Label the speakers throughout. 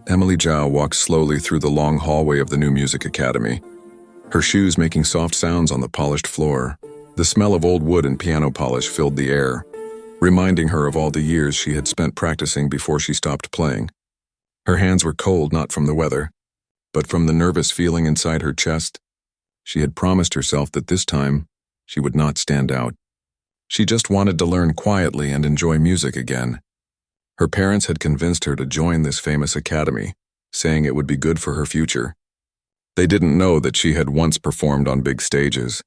Speaker 1: Emily Zhao walked slowly through the long hallway of the new music academy, her shoes making soft sounds on the polished floor. The smell of old wood and piano polish filled the air, reminding her of all the years she had spent practicing before she stopped playing. Her hands were cold not from the weather, but from the nervous feeling inside her chest. She had promised herself that this time she would not stand out. She just wanted to learn quietly and enjoy music again. Her parents had convinced her to join this famous academy, saying it would be good for her future. They didn't know that she had once performed on big stages,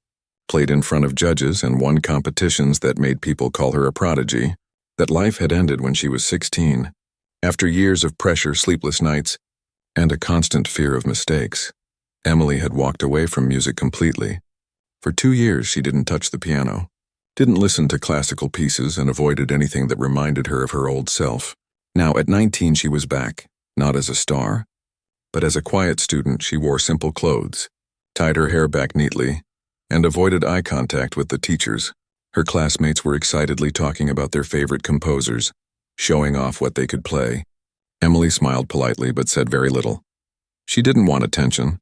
Speaker 1: played in front of judges, and won competitions that made people call her a prodigy, that life had ended when she was 16, after years of pressure, sleepless nights, and a constant fear of mistakes. Emily had walked away from music completely. For 2 years she didn't touch the piano, didn't listen to classical pieces, and avoided anything that reminded her of her old self. Now at 19 she was back, not as a star, but as a quiet student. She wore simple clothes, tied her hair back neatly, and avoided eye contact with the teachers. Her classmates were excitedly talking about their favorite composers, showing off what they could play. Emily smiled politely but said very little. She didn't want attention.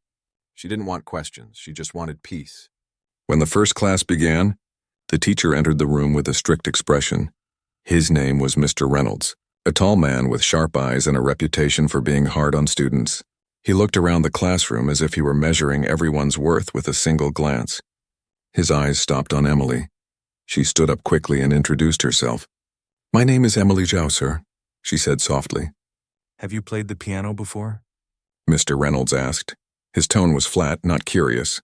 Speaker 1: She didn't want questions. She just wanted peace. When the first class began, the teacher entered the room with a strict expression. His name was Mr. Reynolds, a tall man with sharp eyes and a reputation for being hard on students. He looked around the classroom as if he were measuring everyone's worth with a single glance. His eyes stopped on Emily. She stood up quickly and introduced herself. "My name is Emily Zhao, sir," she said softly.
Speaker 2: "Have you played the piano before?"
Speaker 1: Mr. Reynolds asked. His tone was flat, not curious,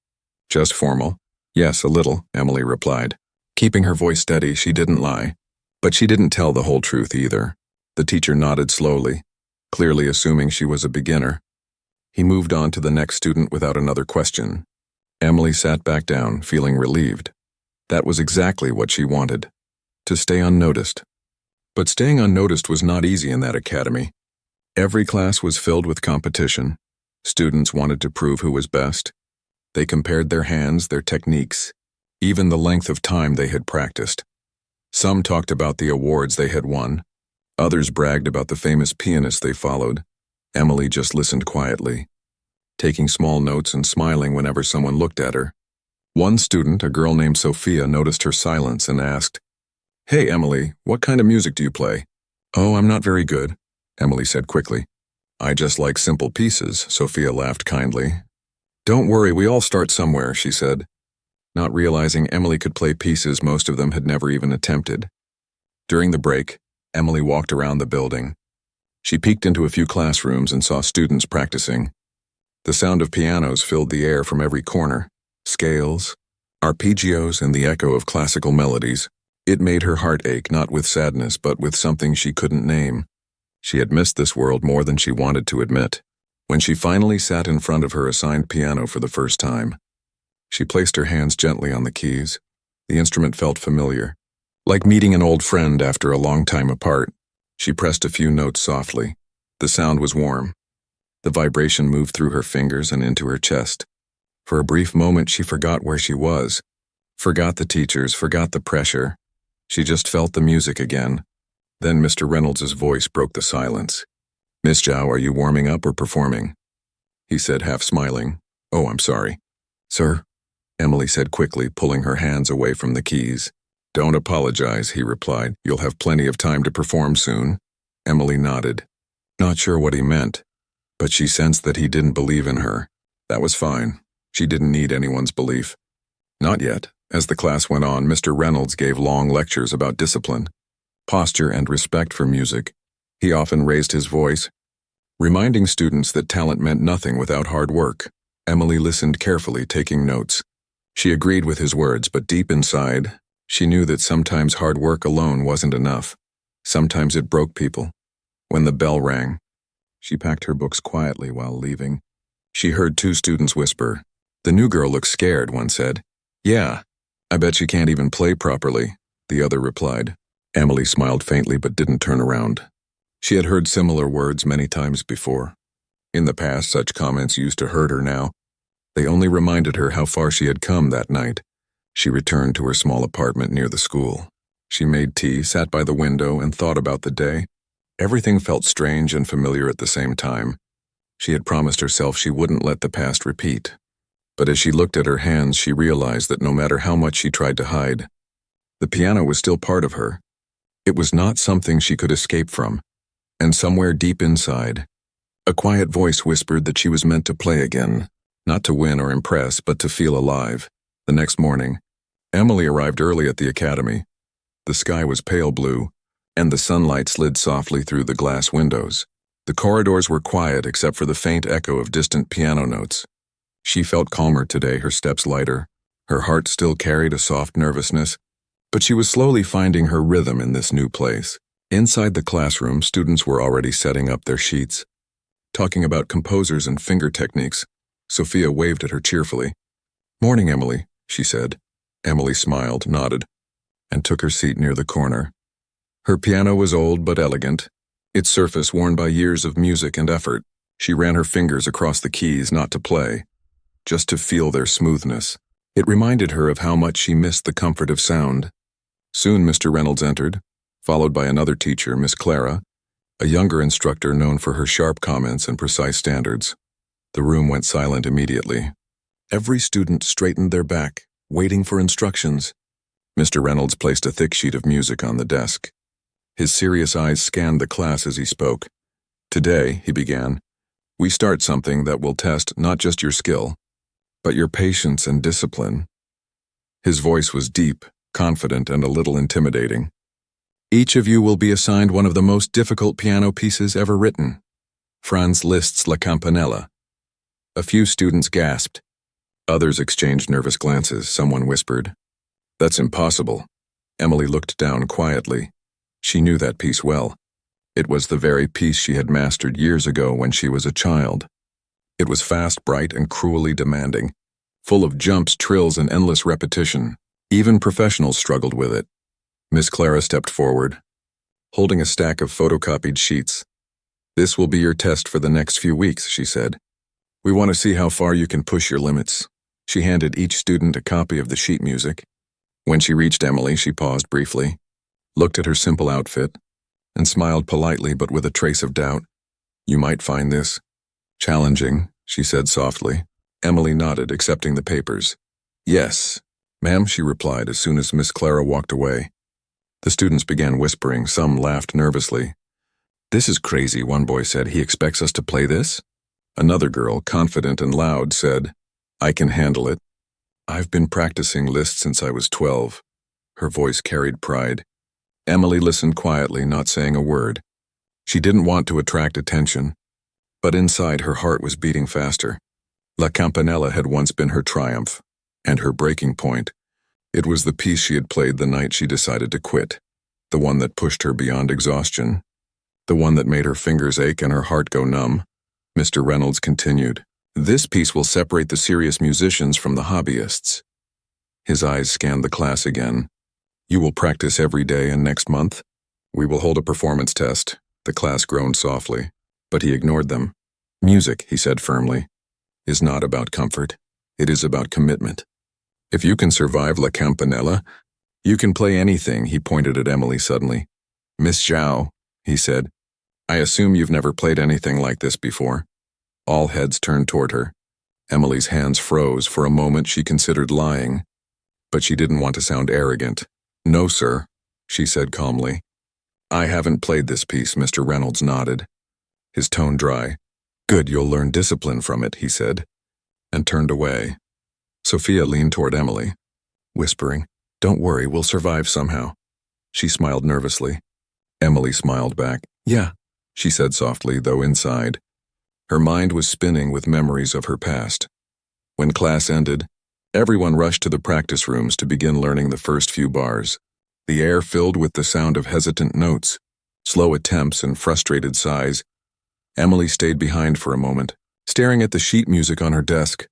Speaker 1: just formal. "Yes, a little," Emily replied. Keeping her voice steady, she didn't lie. But she didn't tell the whole truth either. The teacher nodded slowly, clearly assuming she was a beginner. He moved on to the next student without another question. Emily sat back down, feeling relieved. That was exactly what she wanted, to stay unnoticed. But staying unnoticed was not easy in that academy. Every class was filled with competition. Students wanted to prove who was best. They compared their hands, their techniques, even the length of time they had practiced. Some talked about the awards they had won. Others bragged about the famous pianists they followed. Emily just listened quietly, taking small notes and smiling whenever someone looked at her. One student, a girl named Sophia, noticed her silence and asked, "Hey, Emily, what kind of music do you play?" "Oh, I'm not very good," Emily said quickly. "I just like simple pieces," Sophia laughed kindly. "Don't worry, we all start somewhere," she said, not realizing Emily could play pieces most of them had never even attempted. During the break, Emily walked around the building. She peeked into a few classrooms and saw students practicing. The sound of pianos filled the air from every corner, scales, arpeggios, and the echo of classical melodies. It made her heart ache, not with sadness, but with something she couldn't name. She had missed this world more than she wanted to admit. When she finally sat in front of her assigned piano for the first time, she placed her hands gently on the keys. The instrument felt familiar, like meeting an old friend after a long time apart. She pressed a few notes softly. The sound was warm. The vibration moved through her fingers and into her chest. For a brief moment, she forgot where she was, forgot the teachers, forgot the pressure. She just felt the music again. Then Mr. Reynolds' voice broke the silence. "Miss Zhao, are you warming up or performing?" He said, half smiling. "Oh, I'm sorry." "Sir?" Emily said quickly, pulling her hands away from the keys. "Don't apologize," he replied. "You'll have plenty of time to perform soon." Emily nodded, not sure what he meant, but she sensed that he didn't believe in her. That was fine. She didn't need anyone's belief. Not yet. As the class went on, Mr. Reynolds gave long lectures about discipline, posture, and respect for music. He often raised his voice, reminding students that talent meant nothing without hard work. Emily listened carefully, taking notes. She agreed with his words, but deep inside, she knew that sometimes hard work alone wasn't enough. Sometimes it broke people. When the bell rang, she packed her books quietly while leaving. She heard 2 students whisper. "The new girl looks scared," one said. "Yeah, I bet she can't even play properly," the other replied. Emily smiled faintly but didn't turn around. She had heard similar words many times before. In the past, such comments used to hurt her now. They only reminded her how far she had come that night. She returned to her small apartment near the school. She made tea, sat by the window, and thought about the day. Everything felt strange and familiar at the same time. She had promised herself she wouldn't let the past repeat. But as she looked at her hands, she realized that no matter how much she tried to hide, the piano was still part of her. It was not something she could escape from. And somewhere deep inside, a quiet voice whispered that she was meant to play again, not to win or impress, but to feel alive. The next morning, Emily arrived early at the academy. The sky was pale blue, and the sunlight slid softly through the glass windows. The corridors were quiet except for the faint echo of distant piano notes. She felt calmer today, her steps lighter. Her heart still carried a soft nervousness, but she was slowly finding her rhythm in this new place. Inside the classroom, students were already setting up their sheets, talking about composers and finger techniques. Sophia waved at her cheerfully. "Morning, Emily," she said. Emily smiled, nodded, and took her seat near the corner. Her piano was old but elegant, its surface worn by years of music and effort. She ran her fingers across the keys not to play, just to feel their smoothness. It reminded her of how much she missed the comfort of sound. Soon Mr. Reynolds entered, followed by another teacher, Miss Clara, a younger instructor known for her sharp comments and precise standards. The room went silent immediately. Every student straightened their back, waiting for instructions. Mr. Reynolds placed a thick sheet of music on the desk. His serious eyes scanned the class as he spoke. "Today," he began, "we start something that will test not just your skill, but your patience and discipline." His voice was deep, confident, and a little intimidating. "Each of you will be assigned one of the most difficult piano pieces ever written, Franz Liszt's La Campanella." A few students gasped. Others exchanged nervous glances. Someone whispered, "That's impossible." Emily looked down quietly. She knew that piece well. It was the very piece she had mastered years ago when she was a child. It was fast, bright, and cruelly demanding, full of jumps, trills, and endless repetition. Even professionals struggled with it. Miss Clara stepped forward, holding a stack of photocopied sheets. "This will be your test for the next few weeks," she said. "We want to see how far you can push your limits." She handed each student a copy of the sheet music. When she reached Emily, she paused briefly, looked at her simple outfit, and smiled politely but with a trace of doubt. "You might find this challenging," she said softly. Emily nodded, accepting the papers. "Yes, ma'am," she replied as soon as Miss Clara walked away. The students began whispering. Some laughed nervously. "This is crazy," one boy said. "He expects us to play this?" Another girl, confident and loud, said, "I can handle it. I've been practicing Liszt since I was 12. Her voice carried pride. Emily listened quietly, not saying a word. She didn't want to attract attention, but inside her heart was beating faster. La Campanella had once been her triumph, and her breaking point. It was the piece she had played the night she decided to quit, the one that pushed her beyond exhaustion, the one that made her fingers ache and her heart go numb. Mr. Reynolds continued, "This piece will separate the serious musicians from the hobbyists." His eyes scanned the class again. "You will practice every day, and next month, we will hold a performance test." The class groaned softly, but he ignored them. "Music," he said firmly, "is not about comfort. It is about commitment. If you can survive La Campanella, you can play anything." He pointed at Emily suddenly. "Miss Zhao," he said, "I assume you've never played anything like this before." All heads turned toward her. Emily's hands froze. For a moment she considered lying, but she didn't want to sound arrogant. "No, sir," she said calmly. "I haven't played this piece." Mr. Reynolds nodded, his tone dry. "Good, you'll learn discipline from it," he said, and turned away. Sophia leaned toward Emily, whispering, "Don't worry, we'll survive somehow." She smiled nervously. Emily smiled back. "Yeah," she said softly, though inside, her mind was spinning with memories of her past. When class ended, everyone rushed to the practice rooms to begin learning the first few bars. The air filled with the sound of hesitant notes, slow attempts, and frustrated sighs. Emily stayed behind for a moment, staring at the sheet music on her desk.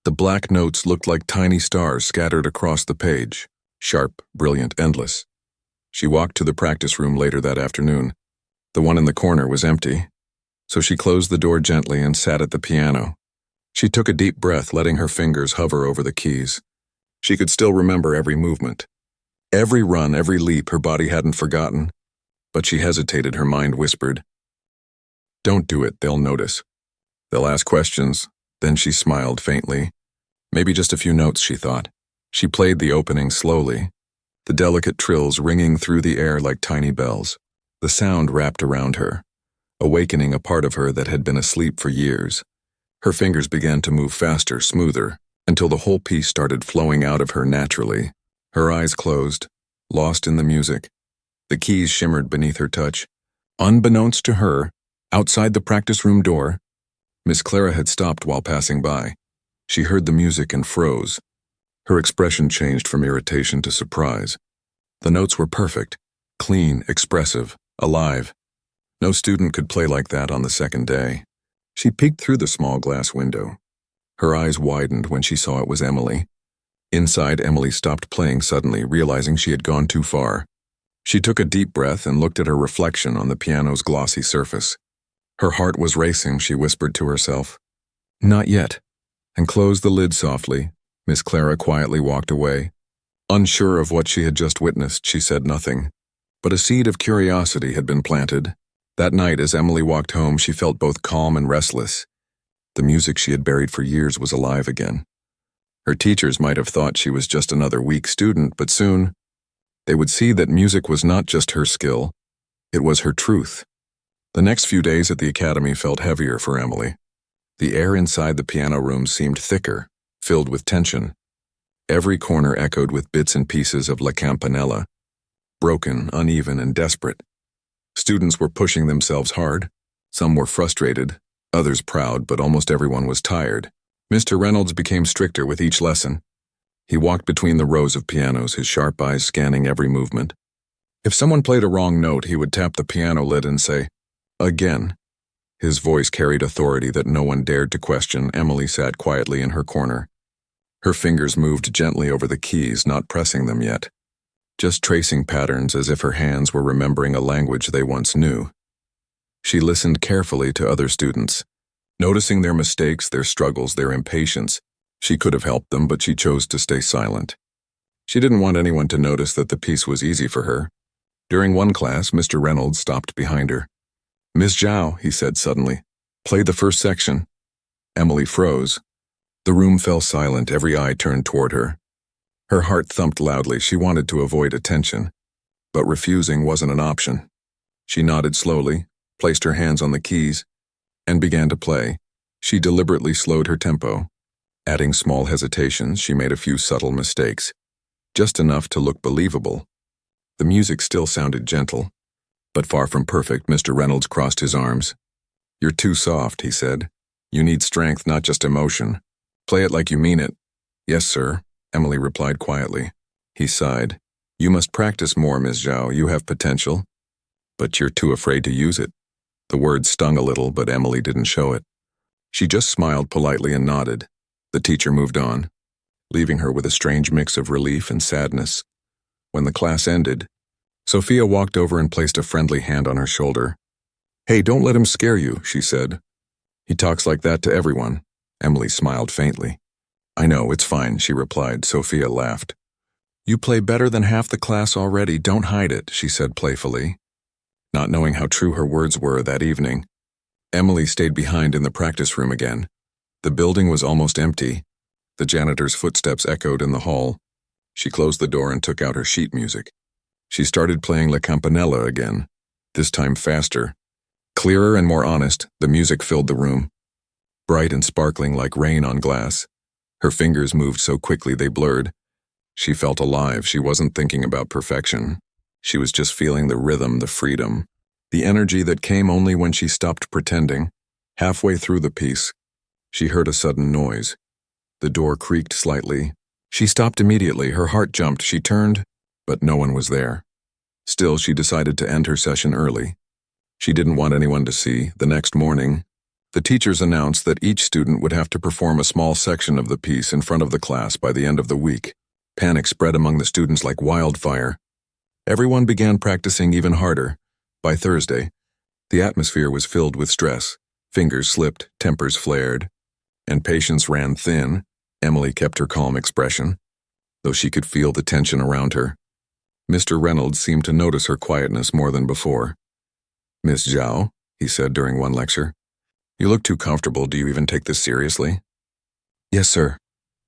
Speaker 1: The black notes looked like tiny stars scattered across the page, sharp, brilliant, endless. She walked to the practice room later that afternoon. The one in the corner was empty, so she closed the door gently and sat at the piano. She took a deep breath, letting her fingers hover over the keys. She could still remember every movement. Every run, every leap her body hadn't forgotten, but she hesitated. Her mind whispered, "Don't do it, they'll notice." They'll ask questions. Then she smiled faintly. Maybe just a few notes, she thought. She played the opening slowly, the delicate trills ringing through the air like tiny bells. The sound wrapped around her, awakening a part of her that had been asleep for years. Her fingers began to move faster, smoother, until the whole piece started flowing out of her naturally. Her eyes closed, lost in the music. The keys shimmered beneath her touch. Unbeknownst to her, outside the practice room door, Miss Clara had stopped while passing by. She heard the music and froze. Her expression changed from irritation to surprise. The notes were perfect, clean, expressive, alive. No student could play like that on the second day. She peeked through the small glass window. Her eyes widened when she saw it was Emily. Inside, Emily stopped playing suddenly, realizing she had gone too far. She took a deep breath and looked at her reflection on the piano's glossy surface. Her heart was racing, she whispered to herself. Not yet, and closed the lid softly. Miss Clara quietly walked away. Unsure of what she had just witnessed, she said nothing. But a seed of curiosity had been planted. That night, as Emily walked home, she felt both calm and restless. The music she had buried for years was alive again. Her teachers might have thought she was just another weak student, but soon they would see that music was not just her skill, it was her truth. The next few days at the academy felt heavier for Emily. The air inside the piano room seemed thicker, filled with tension. Every corner echoed with bits and pieces of La Campanella, broken, uneven, and desperate. Students were pushing themselves hard. Some were frustrated, others proud, but almost everyone was tired. Mr. Reynolds became stricter with each lesson. He walked between the rows of pianos, his sharp eyes scanning every movement. If someone played a wrong note, he would tap the piano lid and say, "Again." His voice carried authority that no one dared to question. Emily sat quietly in her corner. Her fingers moved gently over the keys, not pressing them yet, just tracing patterns as if her hands were remembering a language they once knew. She listened carefully to other students, noticing their mistakes, their struggles, their impatience. She could have helped them, but she chose to stay silent. She didn't want anyone to notice that the piece was easy for her. During one class, Mr. Reynolds stopped behind her. "Miss Zhao," he said suddenly, "play the first section." Emily froze. The room fell silent, every eye turned toward her. Her heart thumped loudly. She wanted to avoid attention, but refusing wasn't an option. She nodded slowly, placed her hands on the keys, and began to play. She deliberately slowed her tempo. Adding small hesitations, she made a few subtle mistakes, just enough to look believable. The music still sounded gentle, but far from perfect. Mr. Reynolds crossed his arms. "You're too soft," he said. "You need strength, not just emotion. Play it like you mean it." "Yes, sir," Emily replied quietly. He sighed. "You must practice more, Miss Zhao. You have potential, but you're too afraid to use it." The words stung a little, but Emily didn't show it. She just smiled politely and nodded. The teacher moved on, leaving her with a strange mix of relief and sadness. When the class ended, Sophia walked over and placed a friendly hand on her shoulder. "Hey, don't let him scare you," she said. "He talks like that to everyone." Emily smiled faintly. "I know, it's fine," she replied. Sophia laughed. "You play better than half the class already. Don't hide it," she said playfully. Not knowing how true her words were that evening, Emily stayed behind in the practice room again. The building was almost empty. The janitor's footsteps echoed in the hall. She closed the door and took out her sheet music. She started playing La Campanella again, this time faster. Clearer and more honest, the music filled the room, bright and sparkling like rain on glass. Her fingers moved so quickly they blurred. She felt alive. She wasn't thinking about perfection. She was just feeling the rhythm, the freedom, the energy that came only when she stopped pretending. Halfway through the piece, she heard a sudden noise. The door creaked slightly. She stopped immediately. Her heart jumped. She turned, but no one was there. Still, she decided to end her session early. She didn't want anyone to see. The next morning, the teachers announced that each student would have to perform a small section of the piece in front of the class by the end of the week. Panic spread among the students like wildfire. Everyone began practicing even harder. By Thursday, the atmosphere was filled with stress. Fingers slipped, tempers flared, and patience ran thin. Emily kept her calm expression, though she could feel the tension around her. Mr. Reynolds seemed to notice her quietness more than before. "Miss Zhao," he said during one lecture, You look too comfortable. Do you even take this seriously? Yes, sir,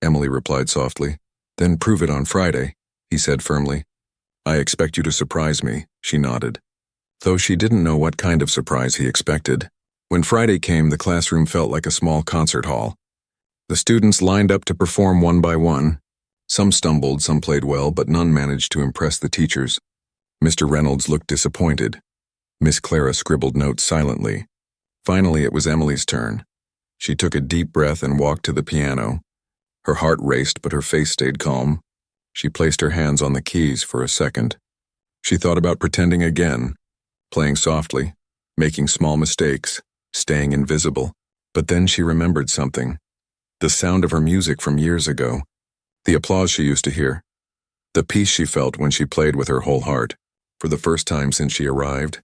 Speaker 1: Emily replied softly. Then prove it on Friday, he said firmly. I expect you to surprise me, she nodded, though she didn't know what kind of surprise he expected. When Friday came, the classroom felt like a small concert hall. The students lined up to perform one by one. Some stumbled, some played well, but none managed to impress the teachers. Mr. Reynolds looked disappointed. Miss Clara scribbled notes silently. Finally, it was Emily's turn. She took a deep breath and walked to the piano. Her heart raced, but her face stayed calm. She placed her hands on the keys for a second. She thought about pretending again, playing softly, making small mistakes, staying invisible. But then she remembered something. The sound of her music from years ago. The applause she used to hear. The peace she felt when she played with her whole heart. For the first time since she arrived.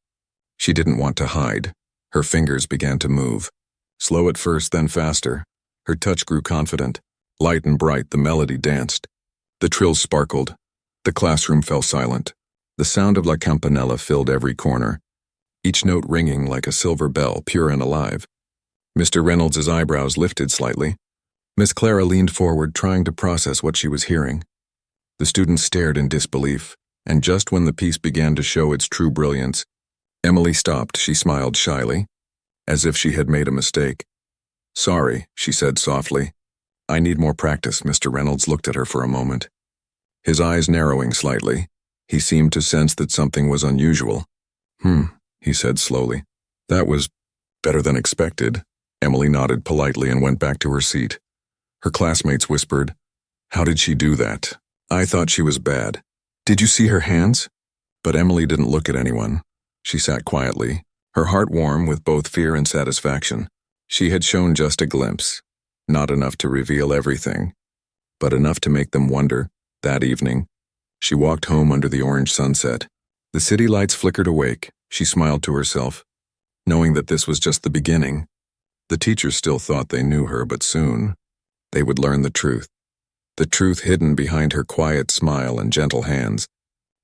Speaker 1: She didn't want to hide. Her fingers began to move. Slow at first, then faster. Her touch grew confident. Light and bright, the melody danced. The trills sparkled. The classroom fell silent. The sound of La Campanella filled every corner, each note ringing like a silver bell, pure and alive. Mr. Reynolds' eyebrows lifted slightly. Miss Clara leaned forward, trying to process what she was hearing. The students stared in disbelief, and just when the piece began to show its true brilliance, Emily stopped. She smiled shyly, as if she had made a mistake. Sorry, she said softly. I need more practice. Mr. Reynolds looked at her for a moment, his eyes narrowing slightly. He seemed to sense that something was unusual. He said slowly. That was better than expected. Emily nodded politely and went back to her seat. Her classmates whispered, How did she do that? I thought she was bad. Did you see her hands? But Emily didn't look at anyone. She sat quietly, her heart warm with both fear and satisfaction. She had shown just a glimpse, not enough to reveal everything, but enough to make them wonder. That evening, she walked home under the orange sunset. The city lights flickered awake. She smiled to herself, knowing that this was just the beginning. The teachers still thought they knew her, but soon they would learn the truth hidden behind her quiet smile and gentle hands.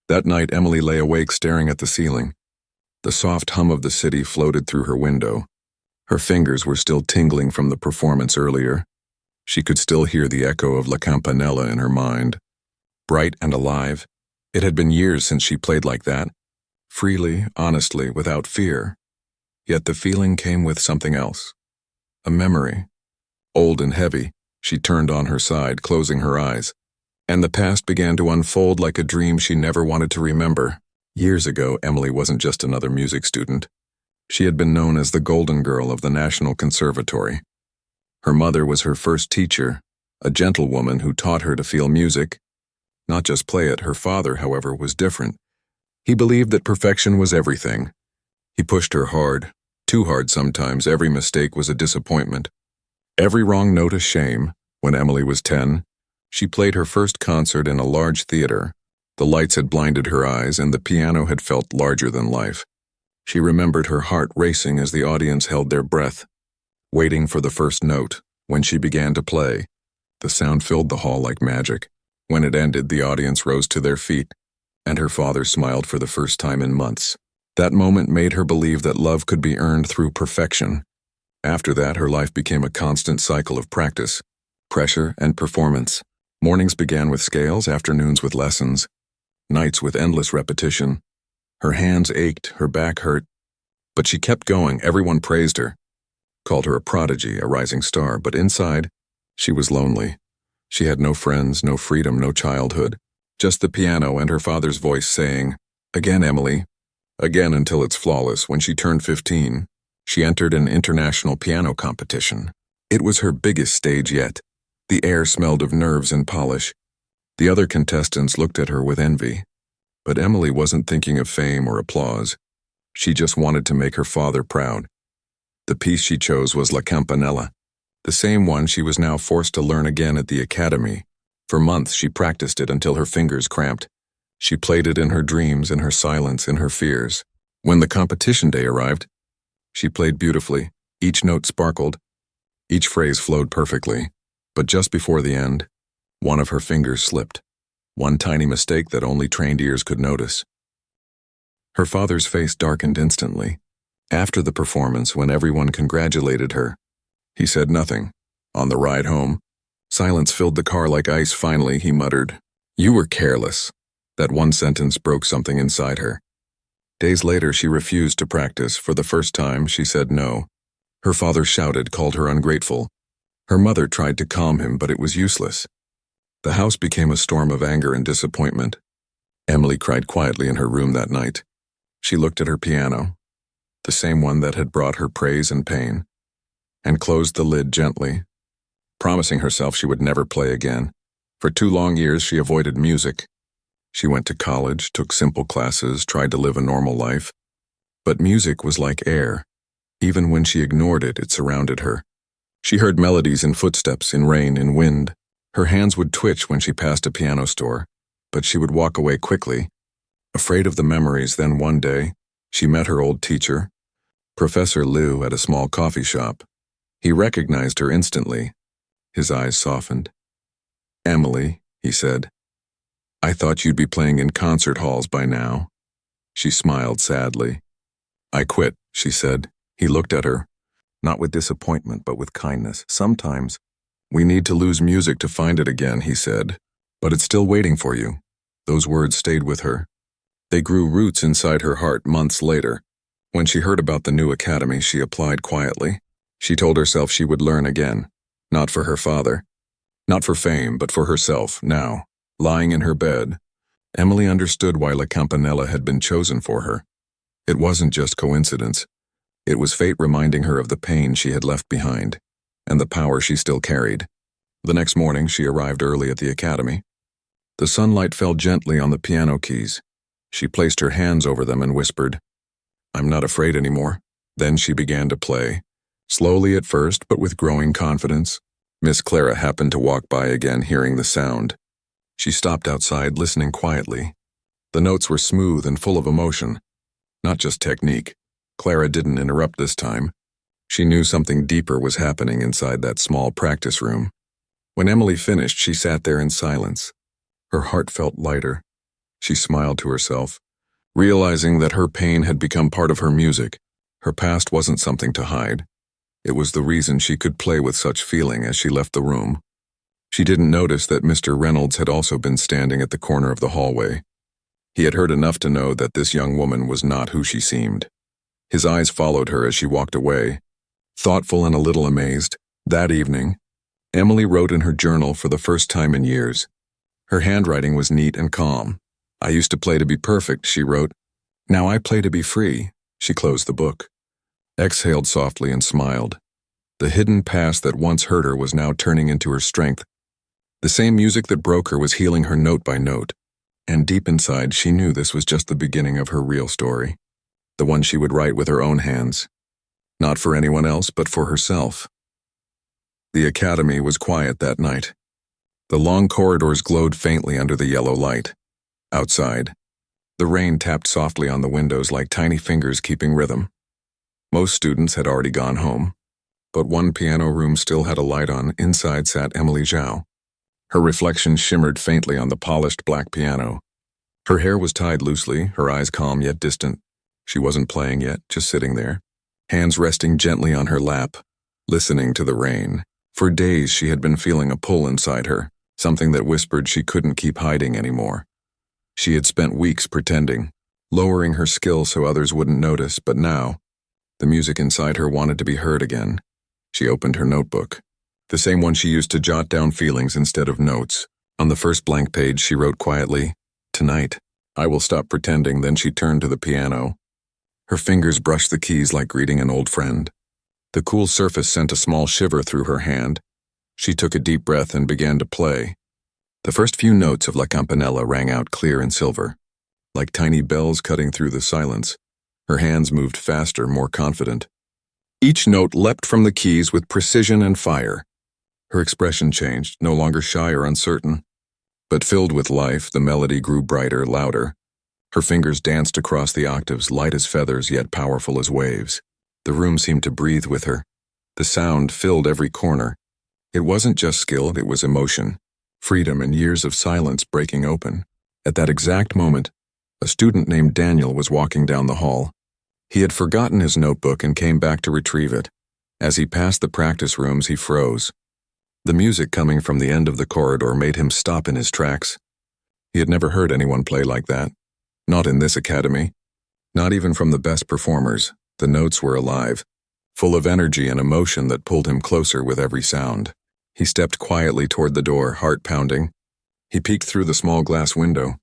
Speaker 1: That night, Emily lay awake staring at the ceiling. The soft hum of the city floated through her window. Her fingers were still tingling from the performance earlier. She could still hear the echo of La Campanella in her mind. Bright and alive. It had been years since she played like that, freely, honestly, without fear. Yet the feeling came with something else. A memory. Old and heavy, she turned on her side, closing her eyes. And the past began to unfold like a dream she never wanted to remember. Years ago, Emily wasn't just another music student. She had been known as the Golden Girl of the National Conservatory. Her mother was her first teacher, a gentlewoman who taught her to feel music, not just play it. Her father, however, was different. He believed that perfection was everything. He pushed her hard, too hard sometimes. Every mistake was a disappointment. Every wrong note a shame. When Emily was 10, she played her first concert in a large theater. The lights had blinded her eyes, and the piano had felt larger than life. She remembered her heart racing as the audience held their breath, waiting for the first note. When she began to play, the sound filled the hall like magic. When it ended, the audience rose to their feet, and her father smiled for the first time in months. That moment made her believe that love could be earned through perfection. After that, her life became a constant cycle of practice, pressure, and performance. Mornings began with scales, afternoons with lessons, nights with endless repetition. Her hands ached, her back hurt, but she kept going. Everyone praised her, called her a prodigy, a rising star, but inside, she was lonely. She had no friends, no freedom, no childhood, just the piano and her father's voice saying, "Again, Emily," again until it's flawless. When she turned 15, she entered an international piano competition. It was her biggest stage yet. The air smelled of nerves and polish. The other contestants looked at her with envy. But Emily wasn't thinking of fame or applause. She just wanted to make her father proud. The piece she chose was La Campanella, the same one she was now forced to learn again at the academy. For months she practiced it until her fingers cramped. She played it in her dreams, in her silence, in her fears. When the competition day arrived, she played beautifully. Each note sparkled. Each phrase flowed perfectly. But just before the end, one of her fingers slipped. One tiny mistake that only trained ears could notice. Her father's face darkened instantly. After the performance, when everyone congratulated her, he said nothing. On the ride home, silence filled the car like ice. Finally, he muttered, "You were careless." That one sentence broke something inside her. Days later, she refused to practice. For the first time, she said no. Her father shouted, called her ungrateful. Her mother tried to calm him, but it was useless. The house became a storm of anger and disappointment. Emily cried quietly in her room that night. She looked at her piano, the same one that had brought her praise and pain, and closed the lid gently, promising herself she would never play again. For 2 long years, she avoided music. She went to college, took simple classes, tried to live a normal life. But music was like air. Even when she ignored it, it surrounded her. She heard melodies in footsteps, in rain, in wind. Her hands would twitch when she passed a piano store, but she would walk away quickly, afraid of the memories. Then one day, she met her old teacher, Professor Liu, at a small coffee shop. He recognized her instantly. His eyes softened. "Emily," he said, "I thought you'd be playing in concert halls by now." She smiled sadly. "I quit," she said. He looked at her, not with disappointment, but with kindness. "Sometimes we need to lose music to find it again," he said. "But it's still waiting for you." Those words stayed with her. They grew roots inside her heart. Months later, when she heard about the new academy, she applied quietly. She told herself she would learn again, not for her father, not for fame, but for herself. Now, lying in her bed, Emily understood why La Campanella had been chosen for her. It wasn't just coincidence. It was fate reminding her of the pain she had left behind, and the power she still carried. The next morning, she arrived early at the academy. The sunlight fell gently on the piano keys. She placed her hands over them and whispered, "I'm not afraid anymore." Then she began to play, slowly at first, but with growing confidence. Miss Clara happened to walk by again, hearing the sound. She stopped outside, listening quietly. The notes were smooth and full of emotion, not just technique. Clara didn't interrupt this time. She knew something deeper was happening inside that small practice room. When Emily finished, she sat there in silence. Her heart felt lighter. She smiled to herself, realizing that her pain had become part of her music. Her past wasn't something to hide. It was the reason she could play with such feeling. As she left the room, she didn't notice that Mr. Reynolds had also been standing at the corner of the hallway. He had heard enough to know that this young woman was not who she seemed. His eyes followed her as she walked away, thoughtful and a little amazed. That evening, Emily wrote in her journal for the first time in years. Her handwriting was neat and calm. "I used to play to be perfect," she wrote. "Now I play to be free." She closed the book, exhaled softly, and smiled. The hidden past that once hurt her was now turning into her strength. The same music that broke her was healing her note by note. And deep inside, she knew this was just the beginning of her real story, the one she would write with her own hands, not for anyone else, but for herself. The academy was quiet that night. The long corridors glowed faintly under the yellow light. Outside, the rain tapped softly on the windows like tiny fingers keeping rhythm. Most students had already gone home, but one piano room still had a light on. Inside sat Emily Zhao. Her reflection shimmered faintly on the polished black piano. Her hair was tied loosely, her eyes calm yet distant. She wasn't playing yet, just sitting there, hands resting gently on her lap, listening to the rain. For days she had been feeling a pull inside her, something that whispered she couldn't keep hiding anymore. She had spent weeks pretending, lowering her skill so others wouldn't notice, but now, the music inside her wanted to be heard again. She opened her notebook, the same one she used to jot down feelings instead of notes. On the first blank page, she wrote quietly, "Tonight, I will stop pretending." Then she turned to the piano. Her fingers brushed the keys like greeting an old friend. The cool surface sent a small shiver through her hand. She took a deep breath and began to play. The first few notes of La Campanella rang out clear and silver, like tiny bells cutting through the silence. Her hands moved faster, more confident. Each note leapt from the keys with precision and fire. Her expression changed, no longer shy or uncertain, but filled with life. The melody grew brighter, louder. Her fingers danced across the octaves, light as feathers, yet powerful as waves. The room seemed to breathe with her. The sound filled every corner. It wasn't just skill, it was emotion, freedom, and years of silence breaking open. At that exact moment, a student named Daniel was walking down the hall. He had forgotten his notebook and came back to retrieve it. As he passed the practice rooms, he froze. The music coming from the end of the corridor made him stop in his tracks. He had never heard anyone play like that. Not in this academy. Not even from the best performers. The notes were alive, full of energy and emotion that pulled him closer with every sound. He stepped quietly toward the door, heart pounding. He peeked through the small glass window.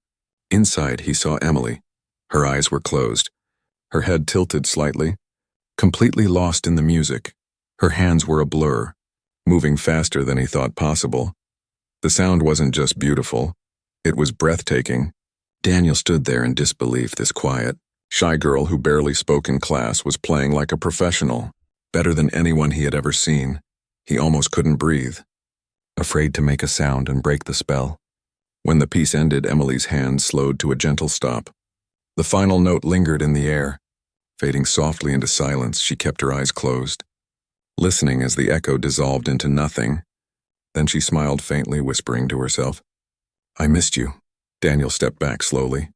Speaker 1: Inside, he saw Emily. Her eyes were closed, her head tilted slightly, completely lost in the music. Her hands were a blur, moving faster than he thought possible. The sound wasn't just beautiful, it was breathtaking. Daniel stood there in disbelief. This quiet, shy girl who barely spoke in class was playing like a professional, better than anyone he had ever seen. He almost couldn't breathe, afraid to make a sound and break the spell. When the piece ended, Emily's hand slowed to a gentle stop. The final note lingered in the air. Fading softly into silence, she kept her eyes closed, listening as the echo dissolved into nothing. Then she smiled faintly, whispering to herself, "I missed you." Daniel stepped back slowly,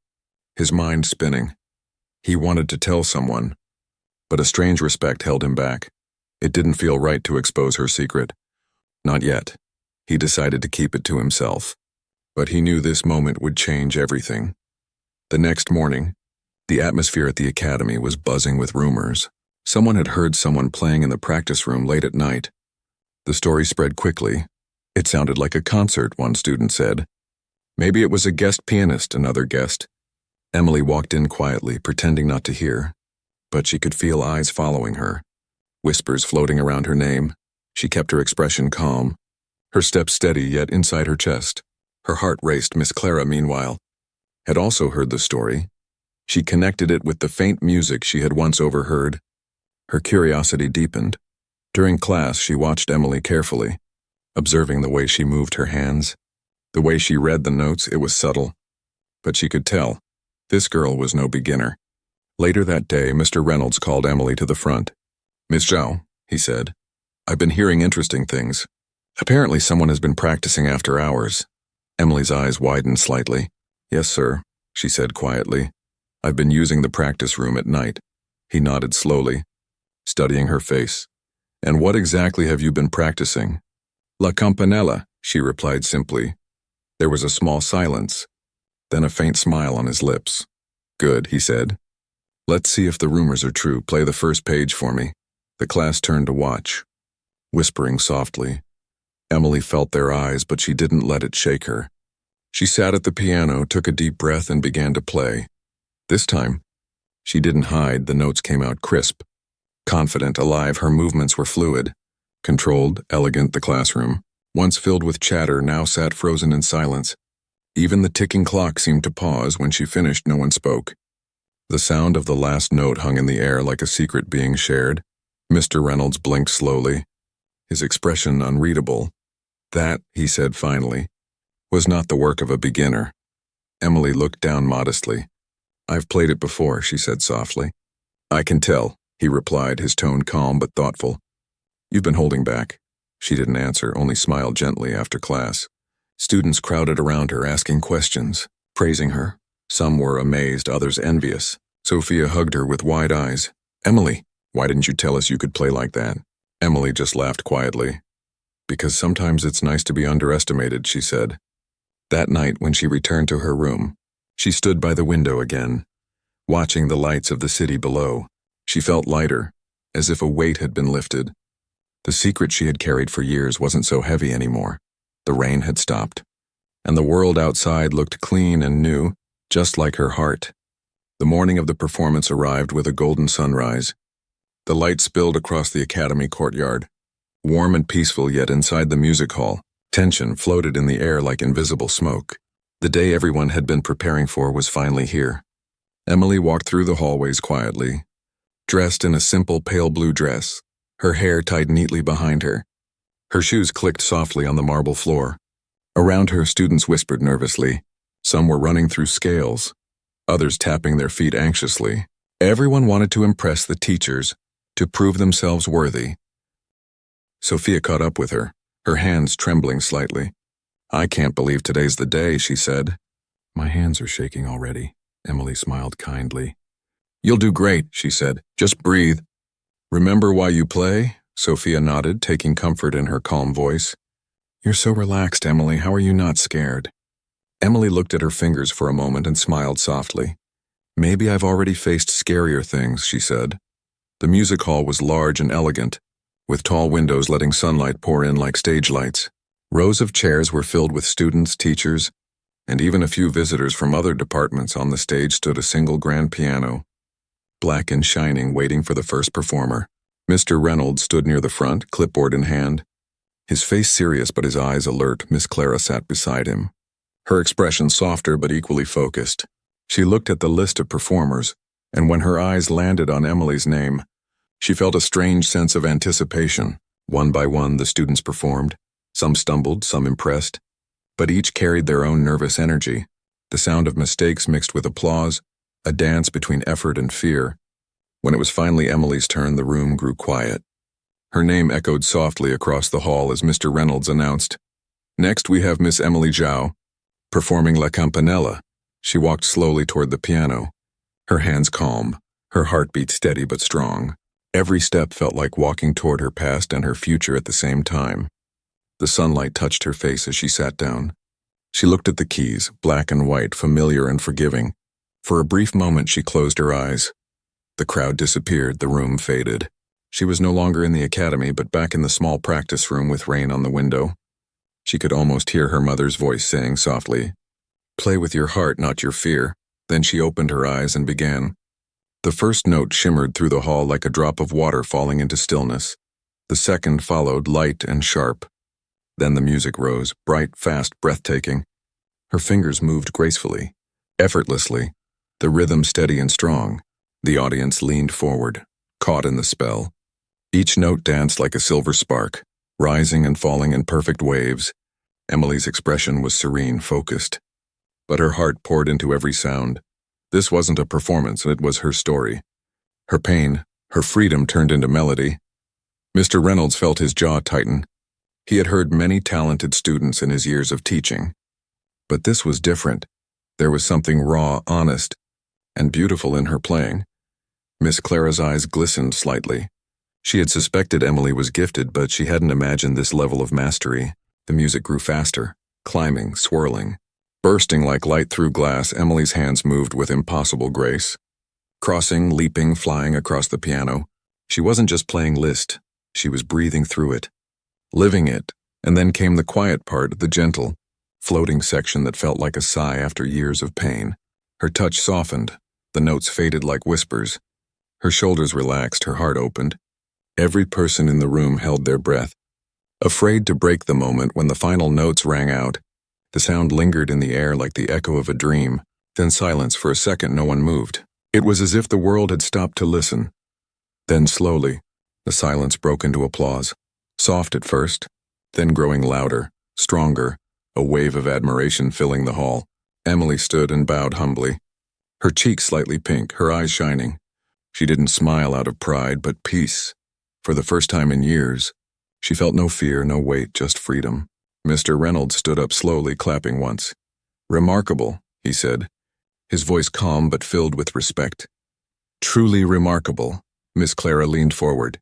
Speaker 1: his mind spinning. He wanted to tell someone, but a strange respect held him back. It didn't feel right to expose her secret. Not yet. He decided to keep it to himself. But he knew this moment would change everything. The next morning, the atmosphere at the academy was buzzing with rumors. Someone had heard someone playing in the practice room late at night. The story spread quickly. It sounded like a concert, one student said. Maybe it was a guest pianist, another guessed. Emily walked in quietly, pretending not to hear. But she could feel eyes following her, whispers floating around her name. She kept her expression calm, her steps steady yet inside her chest. Her heart raced. Miss Clara, meanwhile, had also heard the story. She connected it with the faint music she had once overheard. Her curiosity deepened. During class, she watched Emily carefully, observing the way she moved her hands, the way she read the notes. It was subtle, but she could tell this girl was no beginner. Later that day, Mr. Reynolds called Emily to the front. "Miss Zhao," he said, "I've been hearing interesting things. Apparently someone has been practicing after hours." Emily's eyes widened slightly. "Yes, sir," she said quietly. "I've been using the practice room at night." He nodded slowly, studying her face. "And what exactly have you been practicing?" "La campanella," she replied simply. There was a small silence, then a faint smile on his lips. "Good," he said. "Let's see if the rumors are true. Play the first page for me." The class turned to watch, whispering softly. Emily felt their eyes, but she didn't let it shake her. She sat at the piano, took a deep breath, and began to play. This time, she didn't hide. The notes came out crisp, confident, alive. Her movements were fluid, controlled, elegant. The classroom, once filled with chatter, now sat frozen in silence. Even the ticking clock seemed to pause. When she finished, no one spoke. The sound of the last note hung in the air like a secret being shared. Mr. Reynolds blinked slowly, his expression unreadable. "That," he said finally, "was not the work of a beginner." Emily looked down modestly. "I've played it before," she said softly. "I can tell," he replied, his tone calm but thoughtful. "You've been holding back." She didn't answer, only smiled gently. After class, students crowded around her, asking questions, praising her. Some were amazed, others envious. Sophia hugged her with wide eyes. "Emily, why didn't you tell us you could play like that?" Emily just laughed quietly. "Because sometimes it's nice to be underestimated," she said. That night, when she returned to her room, she stood by the window again, watching the lights of the city below. She felt lighter, as if a weight had been lifted. The secret she had carried for years wasn't so heavy anymore. The rain had stopped, and the world outside looked clean and new, just like her heart. The morning of the performance arrived with a golden sunrise. The light spilled across the academy courtyard, warm and peaceful, yet inside the music hall, tension floated in the air like invisible smoke. The day everyone had been preparing for was finally here. Emily walked through the hallways quietly, dressed in a simple pale blue dress, her hair tied neatly behind her. Her shoes clicked softly on the marble floor. Around her, students whispered nervously. Some were running through scales, others tapping their feet anxiously. Everyone wanted to impress the teachers, to prove themselves worthy. Sophia caught up with her hands trembling slightly. "I can't believe today's the day," she said. "My hands are shaking already." Emily smiled kindly. You'll do great, she said. Just breathe. Remember why you play? Sophia nodded, taking comfort in her calm voice. You're so relaxed, Emily. How are you not scared? Emily looked at her fingers for a moment and smiled softly. Maybe I've already faced scarier things, she said. The music hall was large and elegant, with tall windows letting sunlight pour in like stage lights. Rows of chairs were filled with students, teachers, and even a few visitors from other departments. On the stage stood a single grand piano, black and shining, waiting for the first performer. Mr. Reynolds stood near the front, clipboard in hand. His face serious but his eyes alert. Miss Clara sat beside him, her expression softer but equally focused. She looked at the list of performers, and when her eyes landed on Emily's name, she felt a strange sense of anticipation. One by one, the students performed. Some stumbled, some impressed, but each carried their own nervous energy. The sound of mistakes mixed with applause, a dance between effort and fear. When it was finally Emily's turn, the room grew quiet. Her name echoed softly across the hall as Mr. Reynolds announced, "Next we have Miss Emily Zhao, performing La Campanella." She walked slowly toward the piano, her hands calm, her heartbeat steady but strong. Every step felt like walking toward her past and her future at the same time. The sunlight touched her face as she sat down. She looked at the keys, black and white, familiar and forgiving. For a brief moment she closed her eyes. The crowd disappeared, the room faded. She was no longer in the academy, but back in the small practice room with rain on the window. She could almost hear her mother's voice saying softly, "Play with your heart, not your fear." Then she opened her eyes and began. The first note shimmered through the hall like a drop of water falling into stillness. The second followed, light and sharp. Then the music rose, bright, fast, breathtaking. Her fingers moved gracefully, effortlessly, the rhythm steady and strong. The audience leaned forward, caught in the spell. Each note danced like a silver spark, rising and falling in perfect waves. Emily's expression was serene, focused, but her heart poured into every sound. This wasn't a performance, it was her story. Her pain, her freedom turned into melody. Mr. Reynolds felt his jaw tighten. He had heard many talented students in his years of teaching. But this was different. There was something raw, honest, and beautiful in her playing. Miss Clara's eyes glistened slightly. She had suspected Emily was gifted, but she hadn't imagined this level of mastery. The music grew faster, climbing, swirling. Bursting like light through glass, Emily's hands moved with impossible grace. Crossing, leaping, flying across the piano. She wasn't just playing Liszt, she was breathing through it, living it, and then came the quiet part, the gentle, floating section that felt like a sigh after years of pain. Her touch softened, the notes faded like whispers. Her shoulders relaxed, her heart opened. Every person in the room held their breath, afraid to break the moment. When the final notes rang out, the sound lingered in the air like the echo of a dream. Then silence. For a second, no one moved. It was as if the world had stopped to listen. Then slowly, the silence broke into applause, soft at first, then growing louder, stronger, a wave of admiration filling the hall. Emily stood and bowed humbly, her cheeks slightly pink, her eyes shining. She didn't smile out of pride, but peace. For the first time in years, she felt no fear, no weight, just freedom. Mr. Reynolds stood up slowly, clapping once. "Remarkable," he said, his voice calm but filled with respect. "Truly remarkable." Miss Clara leaned forward.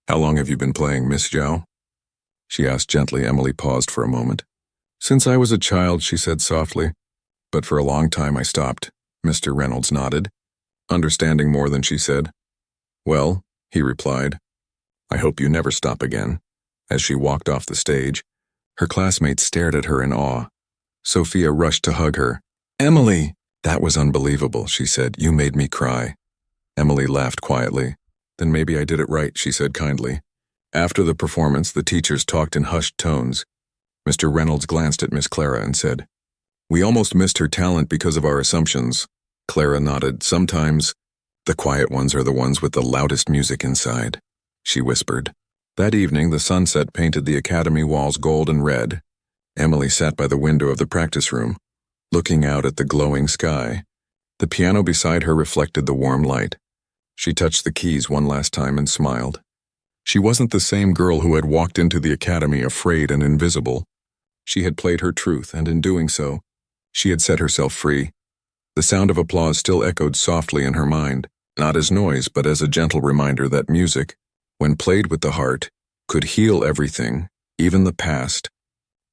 Speaker 1: "How long have you been playing, Miss Zhao?" she asked gently. Emily paused for a moment. "Since I was a child," she said softly. "But for a long time I stopped." Mr. Reynolds nodded, understanding more than she said. "Well," he replied, "I hope you never stop again." As she walked off the stage, her classmates stared at her in awe. Sophia rushed to hug her. "Emily!" "That was unbelievable," she said. "You made me cry." Emily laughed quietly. "Then maybe I did it right," she said kindly. After the performance, the teachers talked in hushed tones. Mr. Reynolds glanced at Miss Clara and said, "We almost missed her talent because of our assumptions." Clara nodded. "Sometimes the quiet ones are the ones with the loudest music inside," she whispered. That evening, the sunset painted the academy walls gold and red. Emily sat by the window of the practice room, looking out at the glowing sky. The piano beside her reflected the warm light. She touched the keys one last time and smiled. She wasn't the same girl who had walked into the academy afraid and invisible. She had played her truth, and in doing so, she had set herself free. The sound of applause still echoed softly in her mind. not as noise but as a gentle reminder that music, when played with the heart, could heal everything, even the past.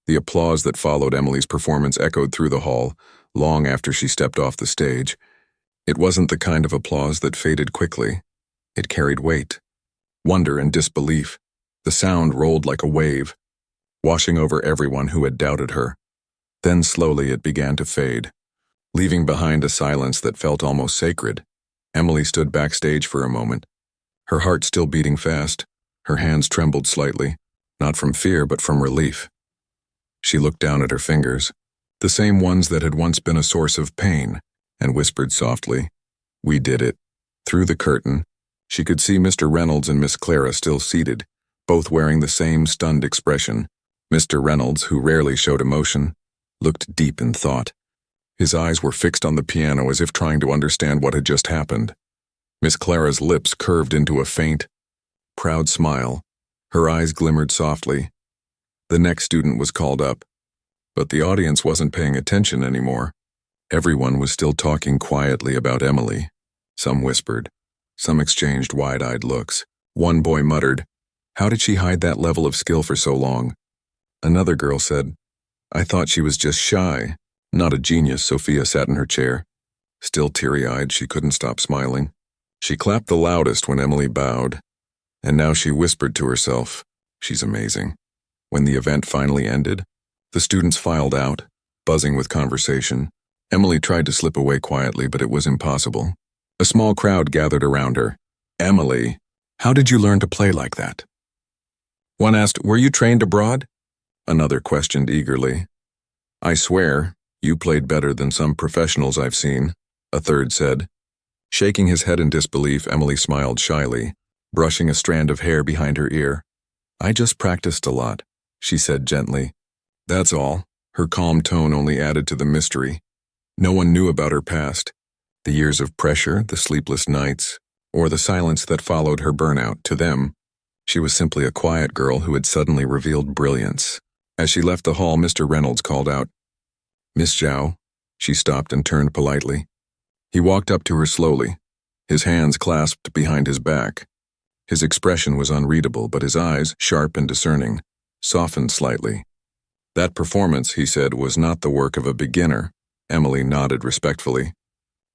Speaker 1: The applause that followed Emily's performance echoed through the hall, long after she stepped off the stage. It wasn't the kind of applause that faded quickly. It carried weight, wonder and disbelief. The sound rolled like a wave, washing over everyone who had doubted her. Then slowly it began to fade, leaving behind a silence that felt almost sacred. Emily stood backstage for a moment, her heart still beating fast. Her hands trembled slightly, not from fear but from relief. She looked down at her fingers, the same ones that had once been a source of pain, and whispered softly, "We did it." Through the curtain, she could see Mr. Reynolds and Miss Clara still seated, both wearing the same stunned expression. Mr. Reynolds, who rarely showed emotion, looked deep in thought. His eyes were fixed on the piano as if trying to understand what had just happened. Miss Clara's lips curved into a faint, proud smile. Her eyes glimmered softly. The next student was called up, but the audience wasn't paying attention anymore. Everyone was still talking quietly about Emily. Some whispered. Some exchanged wide-eyed looks. One boy muttered, "How did she hide that level of skill for so long?" Another girl said, "I thought she was just shy, not a genius." Sophia sat in her chair. Still teary-eyed, she couldn't stop smiling. She clapped the loudest when Emily bowed, and now she whispered to herself, "She's amazing." When the event finally ended, the students filed out, buzzing with conversation. Emily tried to slip away quietly, but it was impossible. A small crowd gathered around her. "Emily, how did you learn to play like that?" One asked, "Were you trained abroad?" Another questioned eagerly. "I swear, you played better than some professionals I've seen," a third said. Shaking his head in disbelief, Emily smiled shyly, brushing a strand of hair behind her ear. "I just practiced a lot," she said gently. "That's all." Her calm tone only added to the mystery. No one knew about her past, the years of pressure, the sleepless nights, or the silence that followed her burnout. To them, she was simply a quiet girl who had suddenly revealed brilliance. As she left the hall, Mr. Reynolds called out, "Miss Zhao." She stopped and turned politely. He walked up to her slowly, his hands clasped behind his back. His expression was unreadable, but his eyes, sharp and discerning, softened slightly. "That performance," he said, "was not the work of a beginner." Emily nodded respectfully.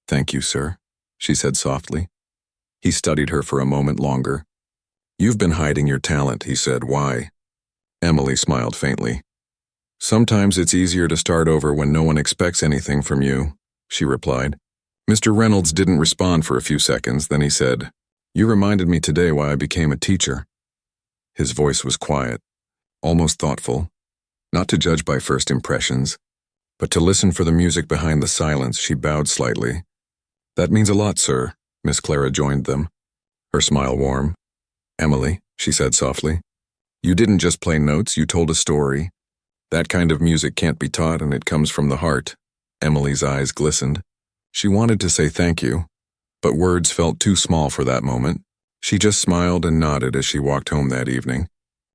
Speaker 1: "Thank you, sir," she said softly. He studied her for a moment longer. "You've been hiding your talent," he said. "Why?" Emily smiled faintly. "Sometimes it's easier to start over when no one expects anything from you," she replied. Mr. Reynolds didn't respond for a few seconds, then he said, "You reminded me today why I became a teacher." His voice was quiet, almost thoughtful, not to judge by first impressions, but to listen for the music behind the silence. She bowed slightly. "That means a lot, sir." Miss Clara joined them, her smile warm. "Emily," she said softly, "you didn't just play notes, you told a story. That kind of music can't be taught, and it comes from the heart." Emily's eyes glistened. She wanted to say thank you, but words felt too small for that moment. She just smiled and nodded as she walked home that evening.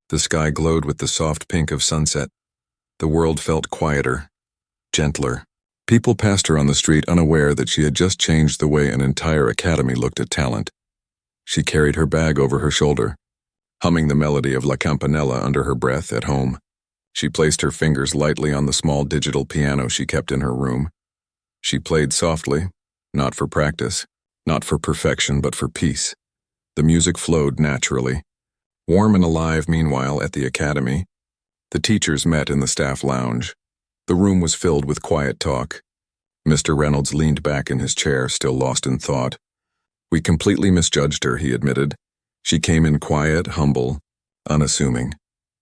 Speaker 1: The sky glowed with the soft pink of sunset. The world felt quieter, gentler. People passed her on the street unaware that she had just changed the way an entire academy looked at talent. She carried her bag over her shoulder, humming the melody of La Campanella under her breath. At home, she placed her fingers lightly on the small digital piano she kept in her room. She played softly, not for practice, not for perfection, but for peace. The music flowed naturally, warm and alive. Meanwhile, at the academy, the teachers met in the staff lounge. The room was filled with quiet talk. Mr. Reynolds leaned back in his chair, still lost in thought. "We completely misjudged her," he admitted. "She came in quiet, humble, unassuming,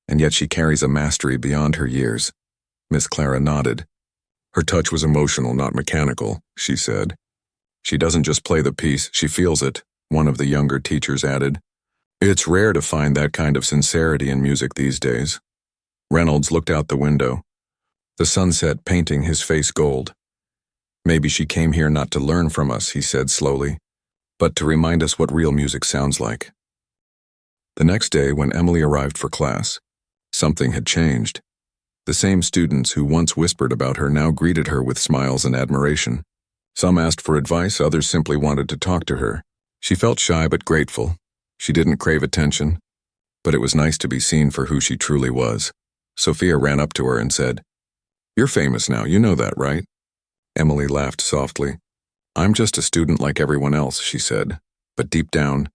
Speaker 1: and yet she carries a mastery beyond her years." Miss Clara nodded. "Her touch was emotional, not mechanical," she said. "She doesn't just play the piece, she feels it," one of the younger teachers added. "It's rare to find that kind of sincerity in music these days." Reynolds looked out the window, the sunset painting his face gold. "Maybe she came here not to learn from us," he said slowly, "but to remind us what real music sounds like." The next day, when Emily arrived for class, something had changed. The same students who once whispered about her now greeted her with smiles and admiration. Some asked for advice, others simply wanted to talk to her. She felt shy but grateful. She didn't crave attention, but it was nice to be seen for who she truly was. Sophia ran up to her and said, "You're famous now, you know that, right?" Emily laughed softly. "I'm just a student like everyone else," she said, but deep down,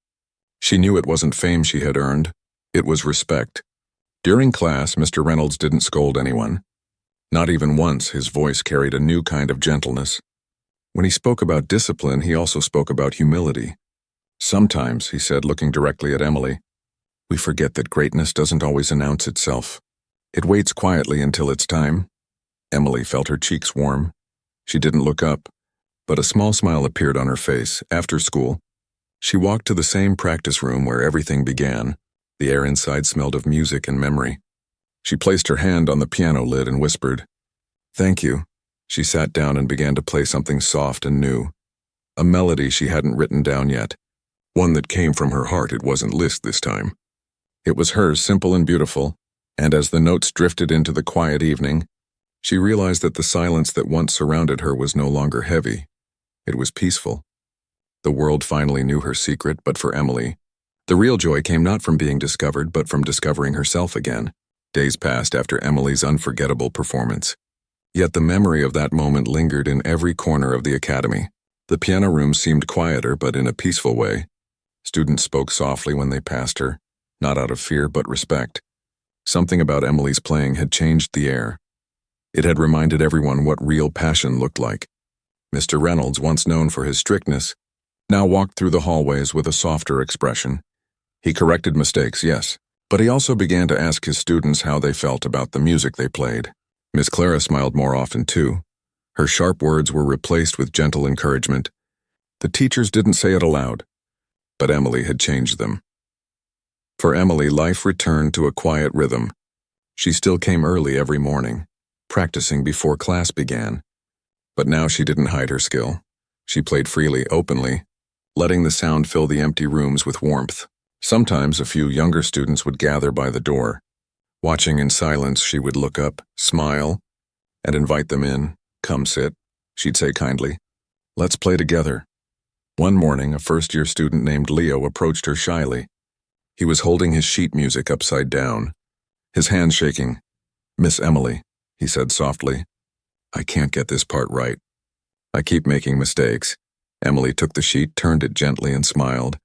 Speaker 1: she knew it wasn't fame she had earned, it was respect. During class, Mr. Reynolds didn't scold anyone. Not even once. His voice carried a new kind of gentleness. When he spoke about discipline, he also spoke about humility. "Sometimes," he said, looking directly at Emily, "we forget that greatness doesn't always announce itself. It waits quietly until it's time." Emily felt her cheeks warm. She didn't look up, but a small smile appeared on her face. After school, she walked to the same practice room where everything began. The air inside smelled of music and memory. She placed her hand on the piano lid and whispered, "Thank you." She sat down and began to play something soft and new. A melody she hadn't written down yet. One that came from her heart. It wasn't Liszt this time. It was hers, simple and beautiful, and as the notes drifted into the quiet evening, she realized that the silence that once surrounded her was no longer heavy. It was peaceful. The world finally knew her secret, but for Emily, the real joy came not from being discovered, but from discovering herself again. Days passed after Emily's unforgettable performance. Yet the memory of that moment lingered in every corner of the academy. The piano room seemed quieter, but in a peaceful way. Students spoke softly when they passed her, not out of fear but respect. Something about Emily's playing had changed the air. It had reminded everyone what real passion looked like. Mr. Reynolds, once known for his strictness, now walked through the hallways with a softer expression. He corrected mistakes, yes, but he also began to ask his students how they felt about the music they played. Miss Clara smiled more often too. Her sharp words were replaced with gentle encouragement. The teachers didn't say it aloud, but Emily had changed them. For Emily, life returned to a quiet rhythm. She still came early every morning, practicing before class began. But now she didn't hide her skill. She played freely, openly, letting the sound fill the empty rooms with warmth. Sometimes a few younger students would gather by the door. Watching in silence, she would look up, smile, and invite them in. "Come sit," she'd say kindly. "Let's play together." One morning, a first-year student named Leo approached her shyly. He was holding his sheet music upside down, his hands shaking. "Miss Emily," he said softly, "I can't get this part right. I keep making mistakes." Emily took the sheet, turned it gently, and smiled.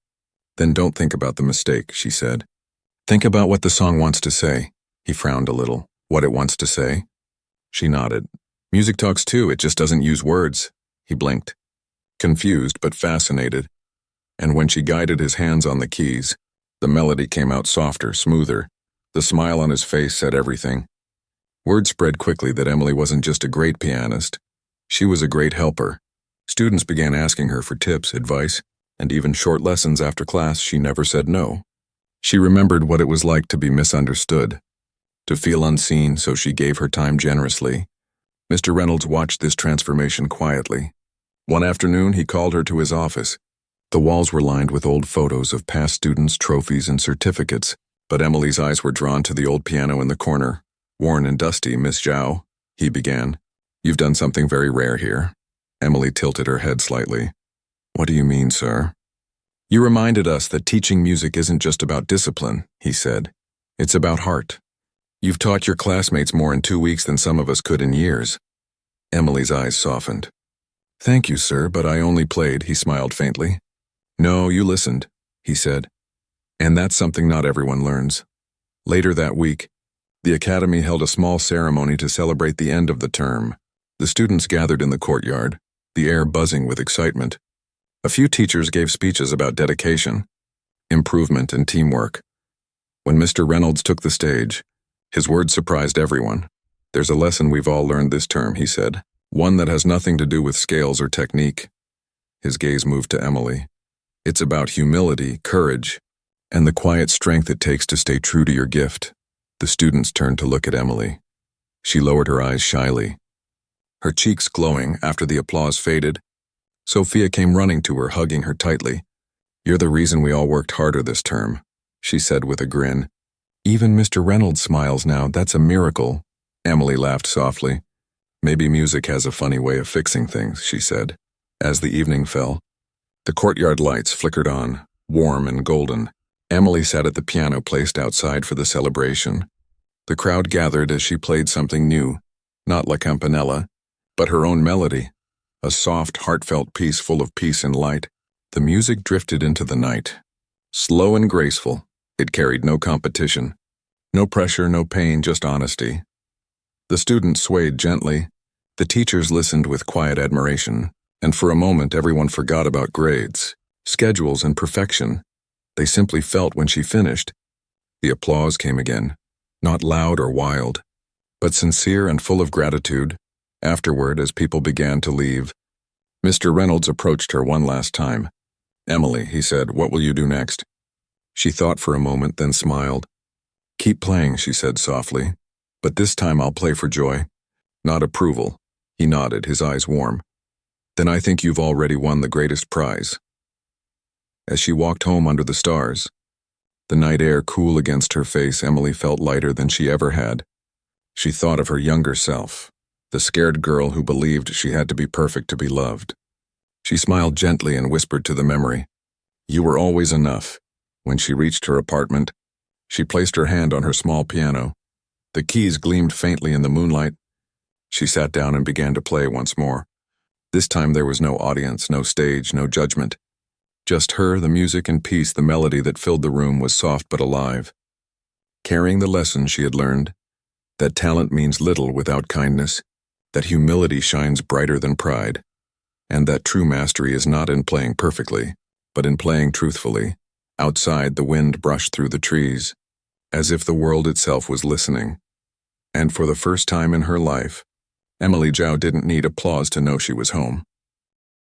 Speaker 1: "Then don't think about the mistake," she said. "Think about what the song wants to say." He frowned a little. "What it wants to say?" She nodded. "Music talks too, it just doesn't use words." He blinked, confused but fascinated. And when she guided his hands on the keys, the melody came out softer, smoother. The smile on his face said everything. Word spread quickly that Emily wasn't just a great pianist. She was a great helper. Students began asking her for tips, advice, and even short lessons after class. She never said no. She remembered what it was like to be misunderstood, to feel unseen, so she gave her time generously. Mr. Reynolds watched this transformation quietly. One afternoon, he called her to his office. The walls were lined with old photos of past students, trophies, and certificates, but Emily's eyes were drawn to the old piano in the corner. "Worn and dusty, Miss Zhao," he began. "You've done something very rare here." Emily tilted her head slightly. "What do you mean, sir?" "You reminded us that teaching music isn't just about discipline," he said. "It's about heart. You've taught your classmates more in 2 weeks than some of us could in years." Emily's eyes softened. "Thank you, sir, but I only played," he smiled faintly. "No, you listened," he said. "And that's something not everyone learns." Later that week, the academy held a small ceremony to celebrate the end of the term. The students gathered in the courtyard, the air buzzing with excitement. A few teachers gave speeches about dedication, improvement, and teamwork. When Mr. Reynolds took the stage, his words surprised everyone. "There's a lesson we've all learned this term," he said, "one that has nothing to do with scales or technique." His gaze moved to Emily. "It's about humility, courage, and the quiet strength it takes to stay true to your gift." The students turned to look at Emily. She lowered her eyes shyly, her cheeks glowing. After the applause faded, Sophia came running to her, hugging her tightly. "You're the reason we all worked harder this term," she said with a grin. "Even Mr. Reynolds smiles now. That's a miracle." Emily laughed softly. "Maybe music has a funny way of fixing things," she said. As the evening fell, The courtyard lights flickered on, warm and golden. Emily sat at the piano placed outside for the celebration. The crowd gathered as she played something new, not La Campanella, but her own melody, a soft, heartfelt piece full of peace and light. The music drifted into the night. Slow and graceful, it carried no competition. No pressure, no pain, just honesty. The students swayed gently. The teachers listened with quiet admiration, and for a moment everyone forgot about grades, schedules, and perfection. They simply felt when she finished. The applause came again, not loud or wild, but sincere and full of gratitude. Afterward, as people began to leave, Mr. Reynolds approached her one last time. "Emily," he said, "what will you do next?" She thought for a moment, then smiled. "Keep playing," she said softly, "but this time I'll play for joy, not approval." He nodded, his eyes warm. "Then I think you've already won the greatest prize." As she walked home under the stars, the night air cool against her face, Emily felt lighter than she ever had. She thought of her younger self, the scared girl who believed she had to be perfect to be loved. She smiled gently and whispered to the memory, "You were always enough." When she reached her apartment, she placed her hand on her small piano. The keys gleamed faintly in the moonlight. She sat down and began to play once more. This time there was no audience, no stage, no judgment. Just her, the music, and peace. The melody that filled the room was soft but alive, carrying the lesson she had learned, that talent means little without kindness, that humility shines brighter than pride, and that true mastery is not in playing perfectly, but in playing truthfully. Outside, the wind brushed through the trees, as if the world itself was listening. And for the first time in her life, Emily Zhao didn't need applause to know she was home.